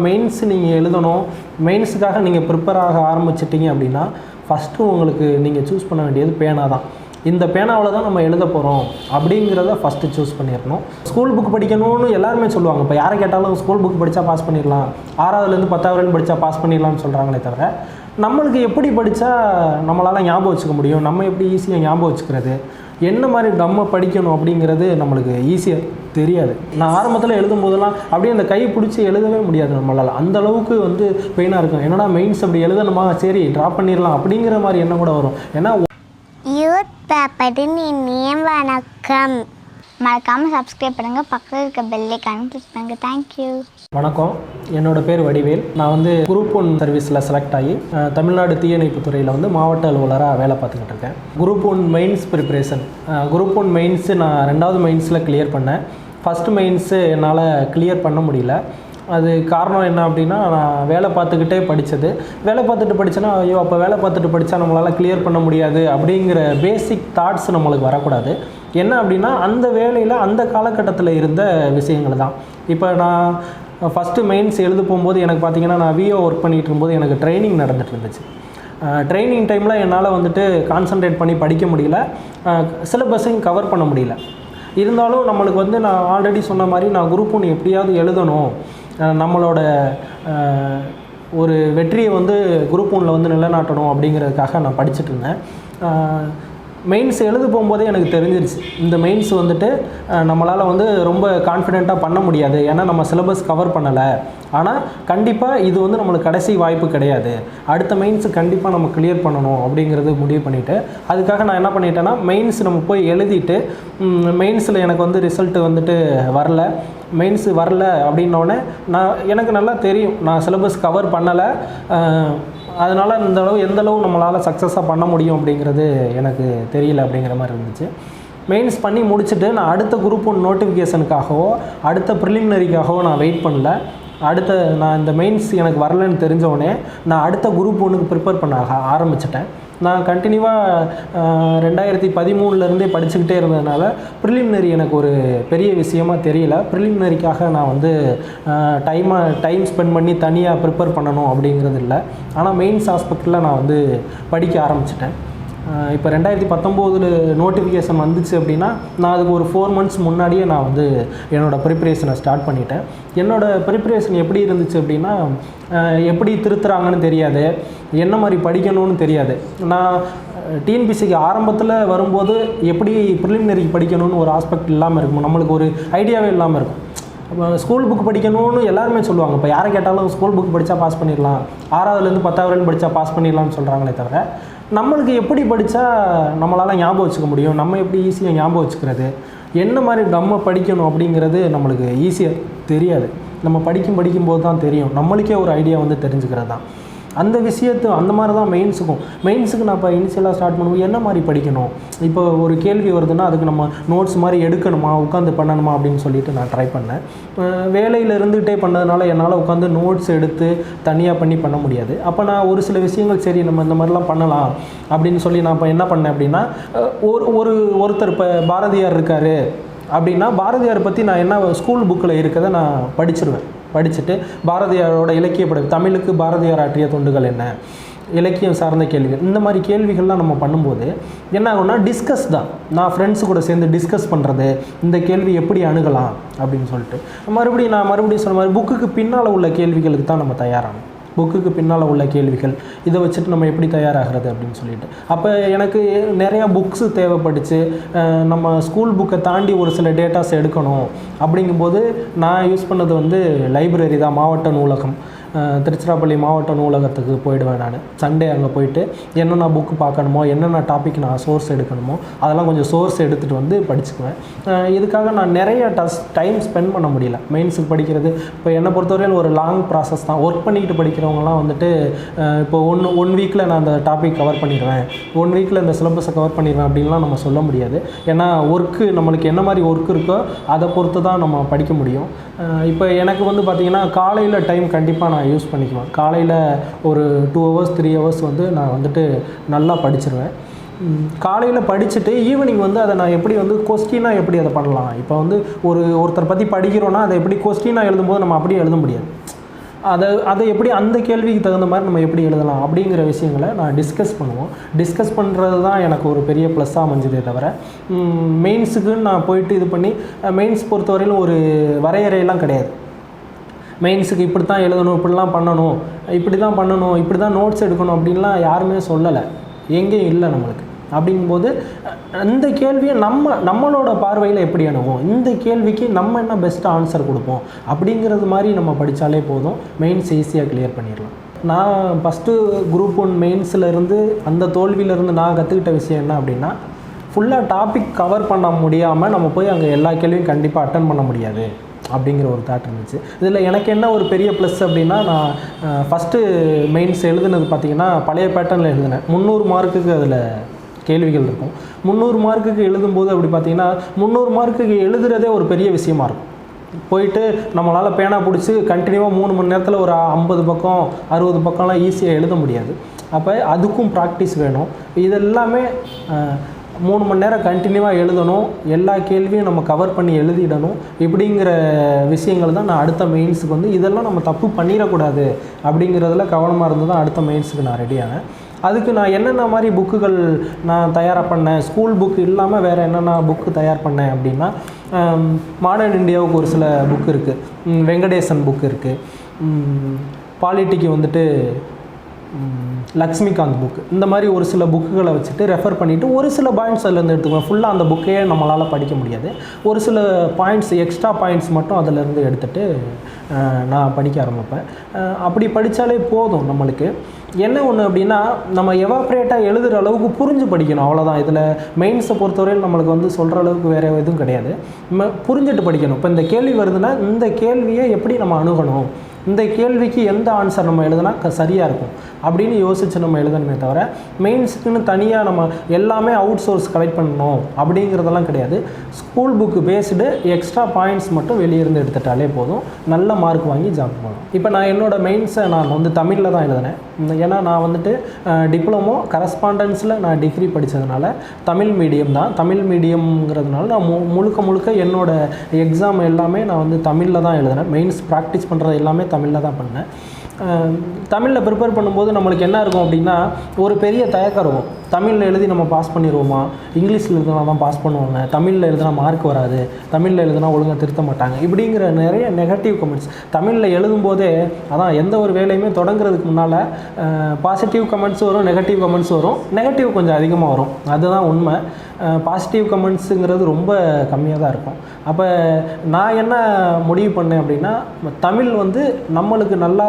Mains நீங்கள் எழுதணும், மெயின்ஸுக்காக நீங்கள் ப்ரிப்பேர் ஆக ஆரம்பிச்சிட்டிங்க அப்படின்னா ஃபஸ்ட்டு உங்களுக்கு நீங்கள் சூஸ் பண்ண வேண்டியது பேனா தான். இந்த பேனாவில் தான் நம்ம எழுத போகிறோம் அப்படிங்கிறத ஃபஸ்ட்டு சூஸ் பண்ணிடணும். ஸ்கூல் புக் படிக்கணும்னு எல்லாருமே சொல்லுவாங்க. இப்போ யாரை கேட்டாலும் ஸ்கூல் புக் படித்தா பாஸ் பண்ணிடலாம், 6வதுலேருந்து 10வது வரையும் படித்தா பாஸ் பண்ணிடலாம்னு சொல்கிறாங்களே தவிர, நம்மளுக்கு எப்படி படித்தா நம்மளால் ஞாபகம் வச்சுக்க முடியும், நம்ம எப்படி ஈஸியாக ஞாபகம் வச்சுக்கிறது, என்ன மாதிரி நம்ம படிக்கணும் அப்படிங்கிறது நம்மளுக்கு ஈஸியாக தெரியாது. நான் ஆரம்பத்தில் எழுதும் போதெல்லாம் அப்படியே அந்த கை பிடிச்சி எழுதவே முடியாது நம்மளால். அந்தளவுக்கு பெயினாக இருக்கும். என்னடா மெயின்ஸ் அப்படி எழுதணுமா, சரி ட்ராப் பண்ணிடலாம் அப்படிங்கிற மாதிரி எண்ணம் கூட வரும். ஏன்னா யூத் பேப்பரின் இனிய வணக்கம். மறக்காமல் சப்ஸ்கிரைப் பண்ணுங்கள், பக்கத்தில் இருக்க பெல் ஐகானை கிளிக் பண்ணுங்கள். தேங்க்யூ. வணக்கம், என்னோடய பேர் வடிவேல். நான் குரூப் 1 சர்வீஸில் செலக்ட் ஆகி தமிழ்நாடு தீயணைப்பு துறையில் மாவட்ட அலுவலராக வேலை பார்த்துக்கிட்டு இருக்கேன். Group 1 mains preparation. Group 1 mains நான் 2வது மெயின்ஸில் கிளியர் பண்ணேன். ஃபஸ்ட்டு மெயின்ஸு என்னால் கிளியர் பண்ண முடியல. அது காரணம் என்ன அப்படின்னா, நான் வேலை பார்த்துக்கிட்டே படித்தது. வேலை பார்த்துட்டு படித்தேன்னா, ஐயோ அப்போ வேலை பார்த்துட்டு படித்தா நம்மளால் கிளியர் பண்ண முடியாது அப்படிங்கிற பேசிக் தாட்ஸ் நம்மளுக்கு வரக்கூடாது. என்ன அப்படின்னா, அந்த வேலையில் அந்த காலகட்டத்தில் இருந்த விஷயங்கள் தான். இப்போ நான் ஃபஸ்ட்டு மெயின்ஸ் எழுத போகும்போது எனக்கு பார்த்திங்கன்னா, நான் விஓ ஒர்க் பண்ணிகிட்டு இருக்கும்போது எனக்கு ட்ரைனிங் நடந்துகிட்டு இருந்துச்சு. ட்ரைனிங் டைமில் என்னால் கான்சன்ட்ரேட் பண்ணி படிக்க முடியல, சிலபஸையும் கவர் பண்ண முடியல. இருந்தாலும் நம்மளுக்கு நான் ஆல்ரெடி சொன்ன மாதிரி நான் குரூப் 1 எப்படியாவது எழுதணும், நம்மளோட ஒரு வெற்றியை குரூப் 1ல் நிலைநாட்டணும் அப்படிங்கிறதுக்காக நான் படிச்சுட்டு இருந்தேன். மெயின்ஸ் எழுத போகும்போதே எனக்கு தெரிஞ்சிருச்சு, இந்த மெயின்ஸ் நம்மளால் ரொம்ப கான்ஃபிடெண்ட்டாக பண்ண முடியாது. ஏன்னா நம்ம சிலபஸ் கவர் பண்ணலை. ஆனால் கண்டிப்பாக இது நம்மளுக்கு கடைசி வாய்ப்பு கிடையாது. அடுத்த மெயின்ஸு கண்டிப்பாக நம்ம கிளியர் பண்ணணும் அப்படிங்கிறது முடிவு பண்ணிவிட்டு, அதுக்காக நான் என்ன பண்ணிட்டேன்னா, மெயின்ஸ் நம்ம போய் எழுதிட்டு மெயின்ஸில் எனக்கு ரிசல்ட்டு வரல. மெயின்ஸு வரல அப்படின்னோடனே எனக்கு நல்லா தெரியும், நான் சிலபஸ் கவர் பண்ணலை, அதனால் எந்தளவு நம்மளால் சக்ஸஸாக பண்ண முடியும் அப்படிங்கிறது எனக்கு தெரியல அப்படிங்கிற மாதிரி இருந்துச்சு. மெயின்ஸ் பண்ணி முடிச்சுட்டு நான் அடுத்த குரூப் 1 நோட்டிஃபிகேஷனுக்காகவோ அடுத்த ப்ரிலிமினரிக்காகவோ நான் வெயிட் பண்ணல. நான் இந்த மெயின்ஸ் எனக்கு வரலன்னு தெரிஞ்சோடனே நான் அடுத்த குரூப் 1க்கு ப்ரிப்பேர் பண்ண ஆரம்பிச்சிட்டேன். நான் கண்டினியூவாக 2013 படிச்சுக்கிட்டே இருந்ததுனால ப்ரிலிமினரி எனக்கு ஒரு பெரிய விஷயமாக தெரியல. ப்ரிலிமினரிக்காக நான் டைம் ஸ்பெண்ட் பண்ணி தனியாக ப்ரிப்பேர் பண்ணணும் அப்படிங்கிறது இல்லை. ஆனால் மெயின்ஸ் ஆஸ்பெக்டில் நான் படிக்க ஆரம்பிச்சிட்டேன். இப்போ 2019 நோட்டிஃபிகேஷன் வந்துச்சு அப்படின்னா, நான் அதுக்கு ஒரு 4 months முன்னாடியே நான் என்னோடய ப்ரிப்ரேஷனை ஸ்டார்ட் பண்ணிட்டேன். என்னோடய ப்ரிப்ரேஷன் எப்படி இருந்துச்சு அப்படின்னா, எப்படி திருத்துறாங்கன்னு தெரியாது, என்ன மாதிரி படிக்கணும்னு தெரியாது. நான் டிஎன்பிசிக்கு ஆரம்பத்தில் வரும்போது எப்படி ப்ரிலிமினரிக்கு படிக்கணும்னு ஒரு ஆஸ்பெக்ட் இல்லாமல் இருக்கும், நம்மளுக்கு ஒரு ஐடியாவே இல்லாமல் இருக்கும். ஸ்கூல் புக் படிக்கணும்னு எல்லாருமே சொல்லுவாங்க. இப்போ யாரை கேட்டாலும் ஸ்கூல் புக் படித்தா பாஸ் பண்ணிடலாம், 6வதுலேருந்து 10வது வரையும் படித்தா பாஸ் பண்ணிடலாம்னு சொல்கிறாங்களே தவிர, நம்மளுக்கு எப்படி படித்தா நம்மளால் ஞாபகம் வச்சுக்க முடியும், நம்ம எப்படி ஈஸியாக ஞாபகம் வச்சுக்கிறது, என்ன மாதிரி நம்ம படிக்கணும் அப்படிங்கிறது நம்மளுக்கு ஈஸியாக தெரியாது. நம்ம படிக்கும்போது தான் தெரியும், நம்மளுக்கே ஒரு ஐடியா தெரிஞ்சுக்கிறது தான். அந்த விஷயத்து அந்த மாதிரி தான் மெயின்ஸுக்கு நான் இப்போ இனிஷியலாக ஸ்டார்ட் பண்ணுவோம், என்ன மாதிரி படிக்கணும், இப்போ ஒரு கேள்வி வருதுன்னா அதுக்கு நம்ம நோட்ஸ் மாதிரி எடுக்கணுமா, உட்காந்து பண்ணணுமா அப்படின்னு சொல்லிட்டு நான் ட்ரை பண்ணேன். வேலையில் இருந்துகிட்டே பண்ணதுனால என்னால் உட்காந்து நோட்ஸ் எடுத்து தனியாக பண்ண முடியாது. அப்போ நான் ஒரு சில விஷயங்கள் சரி நம்ம இந்த மாதிரிலாம் பண்ணலாம் அப்படின்னு சொல்லி நான் இப்போ என்ன பண்ணேன் அப்படின்னா, ஒருத்தர் இப்போ பாரதியார் இருக்கார் அப்படின்னா, பாரதியார் பற்றி நான் என்ன ஸ்கூல் புக்கில் இருக்கிறத நான் படிச்சுட்டு பாரதியாரோட இலக்கிய படம், தமிழுக்கு பாரதியார் ஆற்றிய தொண்டுகள் என்ன, இலக்கியம் சார்ந்த கேள்விகள், இந்த மாதிரி கேள்விகள்லாம் நம்ம பண்ணும்போது என்ன ஆகும்னா டிஸ்கஸ் தான். நான் ஃப்ரெண்ட்ஸு கூட சேர்ந்து டிஸ்கஸ் பண்ணுறது, இந்த கேள்வி எப்படி அணுகலாம் அப்படின்னு சொல்லிட்டு மறுபடியும் சொன்ன மாதிரி புக்குக்கு பின்னால் உள்ள கேள்விகளுக்கு தான் நம்ம தயாராகணும். புக்குக்கு பின்னால் உள்ள கேள்விகள், இதை வச்சுட்டு நம்ம எப்படி தயாராகிறது அப்படின்னு சொல்லிட்டு. அப்போ எனக்கு நிறையா புக்ஸு தேவைப்பட்டுச்சு. நம்ம ஸ்கூல் புக்கை தாண்டி ஒரு சில டேட்டாஸ் எடுக்கணும் அப்படிங்கும்போது நான் யூஸ் பண்ணது லைப்ரரி தான். மாவட்ட நூலகம், திருச்சிராப்பள்ளி மாவட்ட நூலகத்துக்கு போயிடுவேன் நான். சண்டே அங்கே போயிட்டு என்னென்ன புக்கு பார்க்கணுமோ, என்னென்ன டாபிக் நான் சோர்ஸ் எடுக்கணுமோ அதெல்லாம் கொஞ்சம் சோர்ஸ் எடுத்துகிட்டு படிச்சுக்குவேன். இதுக்காக நான் நிறைய டைம் ஸ்பெண்ட் பண்ண முடியல மெயின்ஸுக்கு படிக்கிறது. இப்போ என்னை பொறுத்தவரையில் ஒரு லாங் ப்ராசஸ் தான். ஒர்க் பண்ணிக்கிட்டு படிக்கிறவங்கலாம் இப்போ ஒன் வீக்கில் நான் அந்த டாபிக் கவர் பண்ணிடுவேன், 1 வீக்கில் இந்த சிலபஸை கவர் பண்ணிடுவேன் அப்படின்லாம் நம்ம சொல்ல முடியாது. ஏன்னா ஒர்க்கு நம்மளுக்கு என்ன மாதிரி ஒர்க் இருக்கோ அதை பொறுத்து தான் நம்ம படிக்க முடியும். இப்போ எனக்கு பார்த்திங்கன்னா காலையில் டைம் கண்டிப்பாக நான் யூஸ் பண்ணிக்குவேன். காலையில் ஒரு 2 hours 3 hours நான் நல்லா படிச்சிருவேன். காலையில் படிச்சுட்டு ஈவினிங் அதை நான் எப்படி கொஸ்டினாக எப்படி அதை பண்ணலாம். இப்போ ஒருத்தர் பற்றி படிக்கிறோன்னா அதை எப்படி கொஸ்டினாக எழுதும்போது நம்ம அப்படியே எழுத முடியாது. அதை எப்படி அந்த கேள்விக்கு தகுந்த மாதிரி நம்ம எப்படி எழுதலாம் அப்படிங்கிற விஷயங்களை நான் டிஸ்கஸ் பண்ணுவோம். டிஸ்கஸ் பண்ணுறது தான் எனக்கு ஒரு பெரிய ப்ளஸ்ஸாக அமைஞ்சதே தவிர மெயின்ஸுக்குன்னு நான் போயிட்டு இது பண்ணி மெயின்ஸ் பொறுத்தவரையிலும் ஒரு வரையறையெல்லாம் கிடையாது. மெயின்ஸுக்கு இப்படி தான் எழுதணும், இப்படிலாம் பண்ணணும், இப்படி தான் நோட்ஸ் எடுக்கணும் அப்படின்லாம் யாருமே சொல்லலை, எங்கேயும் இல்லை நம்மளுக்கு. அப்படிங்கும்போது இந்த கேள்வியை நம்மளோட பார்வையில் எப்படி அணுகும், இந்த கேள்விக்கு நம்ம என்ன பெஸ்ட் ஆன்சர் கொடுப்போம் அப்படிங்கிறது மாதிரி நம்ம படித்தாலே போதும், மெயின்ஸ் ஈஸியாக கிளியர் பண்ணிடலாம். நான் ஃபஸ்ட்டு குரூப் 1 மெயின்ஸிலேருந்து அந்த தோல்வியிலேருந்து நான் கற்றுக்கிட்ட விஷயம் என்ன அப்படின்னா, ஃபுல்லாக டாபிக் கவர் பண்ண முடியாமல் நம்ம போய் அங்கே எல்லா கேள்வியும் கண்டிப்பாக அட்டன் பண்ண முடியாது அப்படிங்கிற ஒரு தாட் இருந்துச்சு. இதில் எனக்கு என்ன ஒரு பெரிய ப்ளஸ் அப்படின்னா, நான் ஃபஸ்ட்டு மெயின்ஸ் எழுதுனது பார்த்திங்கன்னா பழைய பேட்டர்னில் எழுதினேன். 300 மார்க்குக்கு அதில் கேள்விகள் இருக்கும். 300 மார்க்குக்கு எழுதும்போது அப்படி பார்த்திங்கன்னா 300 மார்க்குக்கு எழுதுகிறதே ஒரு பெரிய விஷயமா இருக்கும். போயிட்டு நம்மளால் பேனா பிடிச்சி கண்டினியூவாக 3 மணி நேரத்தில் ஒரு 50 பக்கம் 60 பக்கம்லாம் ஈஸியாக எழுத முடியாது. அப்போ அதுக்கும் ப்ராக்டிஸ் வேணும். இதெல்லாமே 3 மணி நேரம் கண்டினியூவாக எழுதணும், எல்லா கேள்வியும் நம்ம கவர் பண்ணி எழுதிடணும். இப்படிங்கிற விஷயங்கள் தான் நான் அடுத்த மெயின்ஸுக்கு வந்து இதெல்லாம் நம்ம தப்பு பண்ணிடக்கூடாது அப்படிங்கிறதுல கவனமாக இருந்து தான் அடுத்த மெயின்ஸுக்கு நான் ரெடியானேன். அதுக்கு நான் என்னென்ன மாதிரி புக்குகள் நான் தயாராக பண்ணேன், ஸ்கூல் புக்கு இல்லாமல் வேறு என்னென்ன புக்கு தயார் பண்ணேன் அப்படின்னா, மாடர்ன் இந்தியாவுக்கு ஒரு சில புக்கு இருக்குது, வெங்கடேசன் புக்கு இருக்குது, பாலிட்டிக்கு வந்துட்டு லக்ஷ்மிகாந்த் புக்கு, இந்த மாதிரி ஒரு சில புக்குகளை வச்சுட்டு ரெஃபர் பண்ணிவிட்டு ஒரு சில பாயிண்ட்ஸ் அதிலேருந்து எடுத்துக்குவேன். ஃபுல்லாக அந்த புக்கையே நம்மளால் படிக்க முடியாது, ஒரு சில பாயிண்ட்ஸ் எக்ஸ்ட்ரா பாயிண்ட்ஸ் மட்டும் அதிலேருந்து எடுத்துகிட்டு நான் படிக்க ஆரம்பிப்பேன். அப்படி படித்தாலே போதும். நம்மளுக்கு என்ன ஒன்று அப்படின்னா, நம்ம எவாப்ரேட்டாக எழுதுகிற அளவுக்கு புரிஞ்சு படிக்கணும், அவ்வளோதான். இதில் மெயின்ஸை பொறுத்தவரையில் நம்மளுக்கு வந்து சொல்கிற அளவுக்கு வேறு எதுவும் கிடையாது. நம்ம புரிஞ்சுட்டு படிக்கணும். இப்போ இந்த கேள்வி வருதுன்னா இந்த கேள்வியை எப்படி நம்ம அணுகணும், இந்த கேள்விக்கு எந்த ஆன்சர் நம்ம எழுதுனா சரியாக இருக்கும் அப்படின்னு யோசித்து நம்ம எழுதணுமே தவிர, மெயின்ஸுக்குன்னு தனியாக நம்ம எல்லாமே அவுட் சோர்ஸ் கலெக்ட் பண்ணணும் அப்படிங்கிறதெல்லாம் கிடையாது. School book based extra points மட்டும் வெளியிருந்து எடுத்துட்டாலே போதும், நல்ல மார்க் வாங்கி ஜாப் பண்ணலாம். இப்போ நான் என்னோடய மெயின்ஸை நான் வந்து தமிழில் தான் எழுதினேன். ஏன்னா நான் வந்துட்டு டிப்ளமோ கரஸ்பாண்டன்ஸில் நான் டிகிரி படித்ததுனால தமிழ் மீடியம் தான். தமிழ் மீடியம்ங்கிறதுனால நான் முழுக்க என்னோடய எக்ஸாம் எல்லாமே நான் வந்து தமிழில் தான் எழுதினேன். மெயின்ஸ் ப்ராக்டிஸ் பண்ணுறது எல்லாமே தமிழில் தான் பண்ணேன். தமிழில் ப்ரிப்பேர் பண்ணும்போது நம்மளுக்கு என்ன இருக்கும் அப்படின்னா, ஒரு பெரிய தயக்கம் இருக்கும். தமிழில் எழுதி நம்ம பாஸ் பண்ணிடுவோமா, இங்கிலீஷில் எழுதினா தான் பாஸ் பண்ணுவாங்க, தமிழில் எழுதினா மார்க் வராது, தமிழில் எழுதினா ஒழுங்காக திருத்த மாட்டாங்க, இப்படிங்கிற நிறைய நெகட்டிவ் கமெண்ட்ஸ். தமிழில் எழுதும்போதே அதான் எந்த ஒரு வேலையுமே தொடங்குறதுக்கு முன்னால் பாசிட்டிவ் கமெண்ட்ஸ் வரும், நெகட்டிவ் கமெண்ட்ஸ் வரும். நெகட்டிவ் கொஞ்சம் அதிகமாக வரும், அதுதான் உண்மை. பாசிட்டிவ் கமெண்ட்ஸுங்கிறது ரொம்ப கம்மியாக தான் இருக்கும். அப்போ நான் என்ன முடிவு பண்ணேன் அப்படின்னா, தமிழ் வந்து நம்மளுக்கு நல்லா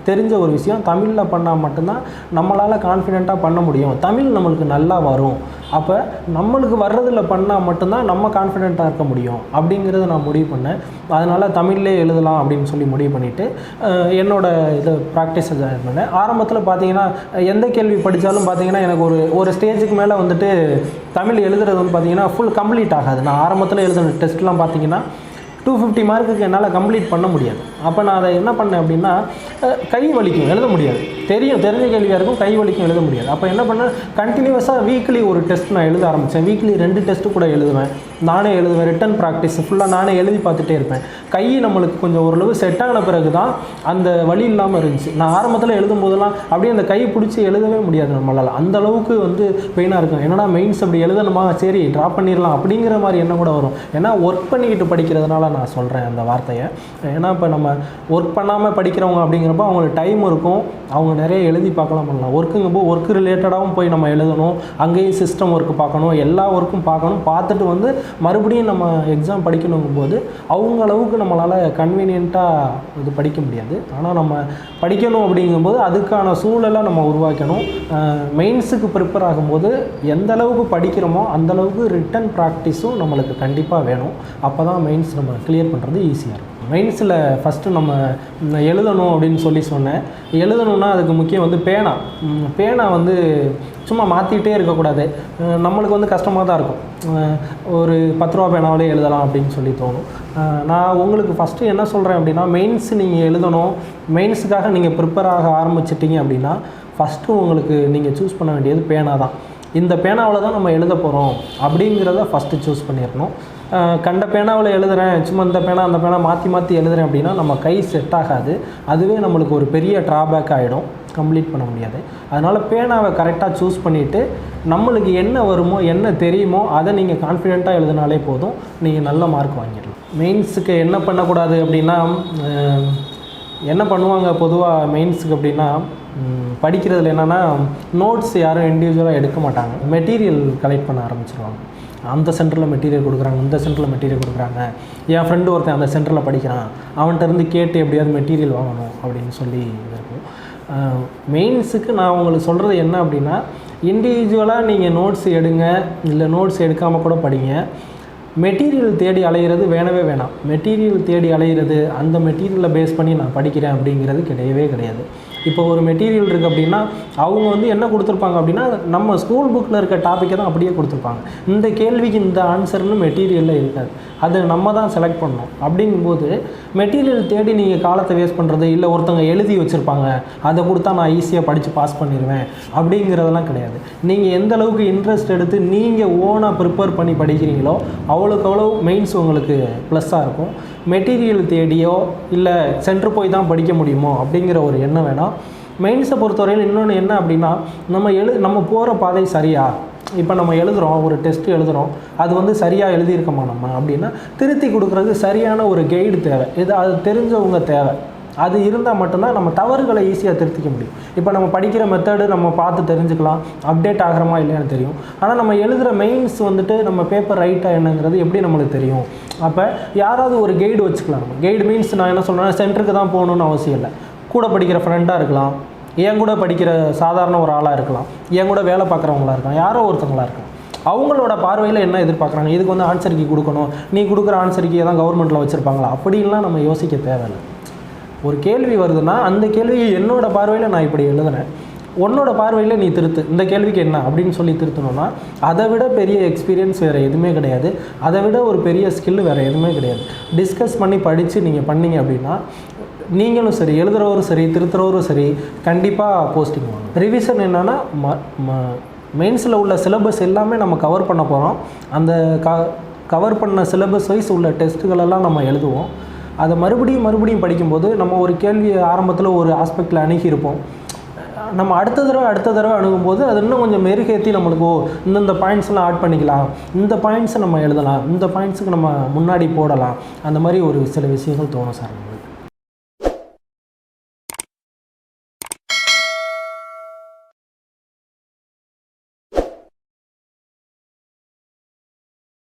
தெரிஞ்ச ஒரு விஷயம், தமிழில் பண்ணால் மட்டும்தான் நம்மளால் கான்ஃபிடெண்ட்டாக பண்ண முடியும், தமிழ் நம்மளுக்கு நல்லா வரும். அப்போ நம்மளுக்கு வர்றதில் பண்ணால் மட்டும்தான் நம்ம கான்ஃபிடெண்ட்டாக இருக்க முடியும் அப்படிங்கிறத நான் முடிவு பண்ணேன். அதனால் தமிழ்லே எழுதலாம் அப்படின்னு சொல்லி முடிவு பண்ணிவிட்டு என்னோடய இதை ப்ராக்டிஸை ஜாயின் பண்ணேன். ஆரம்பத்தில் பார்த்தீங்கன்னா எந்த கேள்வி படித்தாலும் பார்த்தீங்கன்னா எனக்கு ஒரு ஸ்டேஜுக்கு மேலே வந்துட்டு தமிழ் எழுதுறது வந்து பார்த்தீங்கன்னா ஃபுல் கம்ப்ளீட் ஆகாது. நான் ஆரம்பத்தில் எழுதுன டெஸ்ட்லாம் பார்த்தீங்கன்னா 250 மார்க்குக்கு என்னால் கம்ப்ளீட் பண்ண முடியாது. அப்போ நான் அதை என்ன பண்ணேன் அப்படின்னா, கை வலிக்கும், எழுத முடியாது. தெரிஞ்ச கேள்வியாக இருக்கும், கை வலிக்கும், எழுத முடியாது. அப்போ என்ன பண்ணேன், கண்டினியூஸாக வீக்லி ஒரு டெஸ்ட் நான் எழுத ஆரம்பித்தேன். வீக்லி 2 டெஸ்ட்டு கூட எழுதுவேன், நானே எழுதுவேன். ரிட்டன் ப்ராக்டிஸ் ஃபுல்லாக நானே எழுதி பார்த்துட்டே இருப்பேன். கை நம்மளுக்கு கொஞ்சம் ஓரளவு செட் ஆன பிறகு தான் அந்த வலி இல்லாமல் இருந்துச்சு. நான் ஆரம்பத்தில் எழுதும் போதெல்லாம் அப்படியே அந்த கை பிடிச்சி எழுதவே முடியாது நம்மளால், அந்த அளவுக்கு வந்து பெயினாக இருக்கும். என்னடா மெயின்ஸ் அப்படி எழுதணுமா, சரி ட்ராப் பண்ணிடலாம் அப்படிங்கிற மாதிரி எண்ணம் கூட வரும். ஏன்னா ஒர்க் பண்ணிக்கிட்டு படிக்கிறதுனால நான் சொல்கிறேன் அந்த வார்த்தையை. ஏன்னா இப்போ நம்ம ஒர்க் பண்ணாமல் படிக்கிறவங்க அப்படிங்கிறப்ப அவங்களுக்கு டைம் இருக்கும், அவங்க நிறைய எழுதி பார்க்கலாம் பண்ணலாம். ஒர்க்குங்கும்போது ஒர்க்கு ரிலேட்டடாகவும் போய் நம்ம எழுதணும், அங்கேயும் சிஸ்டம் ஒர்க்கு பார்க்கணும், எல்லா ஒர்க்கும் பார்க்கணும். பார்த்துட்டு வந்து மறுபடியும் நம்ம எக்ஸாம் படிக்கணுங்கும்போது அவங்க அளவுக்கு நம்மளால் கன்வீனியண்ட்டாக இது படிக்க முடியாது. ஆனால் நம்ம படிக்கணும் அப்படிங்கும்போது அதுக்கான சூழலை நம்ம உருவாக்கணும். மெயின்ஸுக்கு ப்ரிப்பேர் ஆகும்போது எந்த அளவுக்கு படிக்கிறோமோ அந்தளவுக்கு ரிட்டன் ப்ராக்டிஸும் நம்மளுக்கு கண்டிப்பாக வேணும். அப்போ தான் மெயின்ஸ் நம்ம கிளியர் பண்ணுறது ஈஸியாக இருக்கும். மெயின்ஸில் ஃபஸ்ட்டு நம்ம எழுதணும் அப்படின்னு சொன்னேன். எழுதணுன்னா அதுக்கு முக்கியம் வந்து பேனா வந்து சும்மா மாற்றிக்கிட்டே இருக்கக்கூடாது. நம்மளுக்கு வந்து கஷ்டமாக தான் இருக்கும். ஒரு 10 ரூபா பேனாவிலே எழுதலாம் அப்படின்னு சொல்லி தோணும். நான் உங்களுக்கு ஃபஸ்ட்டு என்ன சொல்கிறேன் அப்படின்னா, மெயின்ஸ் நீங்கள் எழுதணும், மெயின்ஸுக்காக நீங்கள் ப்ரிப்பேர் ஆக ஆரம்பிச்சிட்டிங்க அப்படின்னா ஃபஸ்ட்டு உங்களுக்கு நீங்கள் சூஸ் பண்ண வேண்டியது பேனா தான். இந்த பேனாவில் தான் நம்ம எழுத போகிறோம் அப்படிங்கிறத ஃபஸ்ட்டு சூஸ் பண்ணிடணும். கண்ட பேனாவில் எழுதுகிறேன், சும்மா இந்த பேனா அந்த பேனா மாற்றி எழுதுகிறேன் அப்படின்னா நம்ம கை செட் ஆகாது. அதுவே நம்மளுக்கு ஒரு பெரிய ட்ராபேக் ஆகிடும், கம்ப்ளீட் பண்ண முடியாது. அதனால் பேனாவை கரெக்டாக சூஸ் பண்ணிவிட்டு நம்மளுக்கு என்ன வருமோ என்ன தெரியுமோ அதை நீங்கள் கான்ஃபிடெண்ட்டாக எழுதினாலே போதும், நீங்கள் நல்ல மார்க் வாங்கிடலாம். மெயின்ஸுக்கு என்ன பண்ணக்கூடாது அப்படின்னா, என்ன பண்ணுவாங்க பொதுவாக மெயின்ஸுக்கு அப்படின்னா, படிக்கிறதுல என்னென்னா நோட்ஸ் யாரும் இண்டிவிஜுவலாக எடுக்க மாட்டாங்க, மெட்டீரியல் கலெக்ட் பண்ண ஆரம்பிச்சிருவாங்க. அந்த சென்டரில் மெட்டீரியல் கொடுக்குறாங்க, இந்த சென்டரில் மெட்டீரியல் கொடுக்குறாங்க, என் ஃப்ரெண்டு ஒருத்தன் அந்த சென்டரில் படிக்கிறான், அவன்கிட்ட இருந்து கேட்டு எப்படியாவது மெட்டீரியல் வாங்கணும் அப்படின்னு சொல்லி இருக்கும். மெயின்ஸுக்கு நான் உங்களுக்கு சொல்கிறது என்ன அப்படின்னா, இண்டிவிஜுவலாக நீங்கள் நோட்ஸ் எடுங்க, இல்லை நோட்ஸ் எடுக்காமல் கூட படிங்க. மெட்டீரியல் தேடி அலைகிறது வேணவே வேணாம். மெட்டீரியல் தேடி அலைகிறது, அந்த மெட்டீரியலை பேஸ் பண்ணி நான் படிக்கிறேன் அப்படிங்கிறது கிடையவே கிடையாது. இப்போ ஒரு மெட்டீரியல் இருக்குது அப்படின்னா அவங்க வந்து என்ன கொடுத்துருப்பாங்க அப்படின்னா, நம்ம ஸ்கூல் புக்கில் இருக்க டாப்பிக்கை தான் அப்படியே கொடுத்துருப்பாங்க. இந்த கேள்விக்கு இந்த ஆன்சர்னு மெட்டீரியலில் இருக்காது, அது நம்ம தான் செலக்ட் பண்ணணும். அப்படிங்கும்போது மெட்டீரியல் தேடி நீங்கள் காலத்தை வேஸ்ட் பண்ணுறது, இல்லை ஒருத்தவங்க எழுதி வச்சுருப்பாங்க அதை கொடுத்தா நான் ஈஸியாக படித்து பாஸ் பண்ணிடுவேன் அப்படிங்கிறதெல்லாம் கிடையாது. நீங்கள் எந்த அளவுக்கு இன்ட்ரெஸ்ட் எடுத்து நீங்கள் ஓனாக ப்ரிப்பேர் பண்ணி படிக்கிறீங்களோ அவ்வளோக்கு அவ்வளோ மெயின்ஸ் உங்களுக்கு ப்ளஸ்ஸாக இருக்கும். மெட்டீரியல் தேடியோ இல்லை சென்டர் போய் தான் படிக்க முடியுமோ அப்படிங்கிற ஒரு எண்ணம் வேணாம். மெயின்ஸை பொறுத்தவரையில் இன்னொன்று என்ன அப்படின்னா, நம்ம போகிற பாதை சரியா, இப்போ நம்ம எழுதுகிறோம், ஒரு டெஸ்ட்டு எழுதுகிறோம், அது வந்து சரியாக எழுதியிருக்கோமா நம்ம அப்படின்னா திருத்தி கொடுக்குறதுக்கு சரியான ஒரு கைடு தேவை, அது தெரிஞ்சவங்க தேவை. அது இருந்தால் மட்டும்தான் நம்ம தவறுகளை ஈஸியாக திருத்திக்க முடியும். இப்போ நம்ம படிக்கிற மெத்தடு நம்ம பார்த்து தெரிஞ்சுக்கலாம், அப்டேட் ஆகிறோமா இல்லையான்னு தெரியும். ஆனால் நம்ம எழுதுகிற மெயின்ஸ் வந்துட்டு நம்ம பேப்பர் ரைட்டாக என்னங்கிறது எப்படி நம்மளுக்கு தெரியும்? அப்போ யாராவது ஒரு கைடு வச்சுக்கலாம். நம்ம கைடு மீன்ஸ் நான் என்ன சொல்கிறேன்னா, சென்டருக்கு தான் போகணுன்னு அவசியம் இல்லை, கூட படிக்கிற ஃப்ரெண்டாக இருக்கலாம், என் கூட படிக்கிற சாதாரண ஒரு ஆளாக இருக்கலாம், என் கூட வேலை பார்க்குறவங்களா இருக்கலாம், யாரோ ஒருத்தவங்களாக இருக்கலாம். அவங்களோட பார்வையில் என்ன எதிர்பார்க்குறாங்க, இதுக்கு வந்து ஆன்சர் கீ கொடுக்கணும், நீ கொடுக்குற ஆன்சர் கீயை தான் கவர்மெண்ட்டில் வச்சுருப்பாங்களா அப்படின்லாம் நம்ம யோசிக்க தேவையில்லை. ஒரு கேள்வி வருதுன்னா அந்த கேள்வியை என்னோடய பார்வையில் நான் இப்படி எழுதுனேன், உன்னோட பார்வையில் நீ திருத்து, இந்த கேள்விக்கு என்ன அப்படின்னு சொல்லி திருத்தணும்னா அதை விட பெரிய எக்ஸ்பீரியன்ஸ் வேறு எதுவுமே கிடையாது, அதை விட ஒரு பெரிய ஸ்கில் வேறு எதுவுமே கிடையாது. டிஸ்கஸ் பண்ணி படித்து நீங்கள் பண்ணீங்க அப்படின்னா நீங்களும் சரி, எழுதுகிறவரும் சரி, திருத்துறவரும் சரி, கண்டிப்பாக போஸ்டிங் வாங்க. ரிவிஷன் என்னென்னா மெயின்ஸில் உள்ள சிலபஸ் எல்லாமே நம்ம கவர் பண்ண போகிறோம். அந்த கவர் பண்ண சிலபஸ் வைஸ் உள்ள டெஸ்ட்டுகளெல்லாம் நம்ம எழுதுவோம். அதை மறுபடியும் படிக்கும்போது நம்ம ஒரு கேள்வி ஆரம்பத்தில் ஒரு ஆஸ்பெக்டில் அணுகியிருப்போம், நம்ம அடுத்த தடவை அணுகும்போது அது இன்னும் கொஞ்சம் மெருகேற்றி நம்மளுக்கு இந்தந்த பாயிண்ட்ஸ்லாம் ஆட் பண்ணிக்கலாம், இந்த பாயிண்ட்ஸை நம்ம எழுதலாம், இந்த பாயிண்ட்ஸுக்கு நம்ம முன்னாடி போடலாம், அந்த மாதிரி ஒரு சில விஷயங்கள் தோணும் சார்.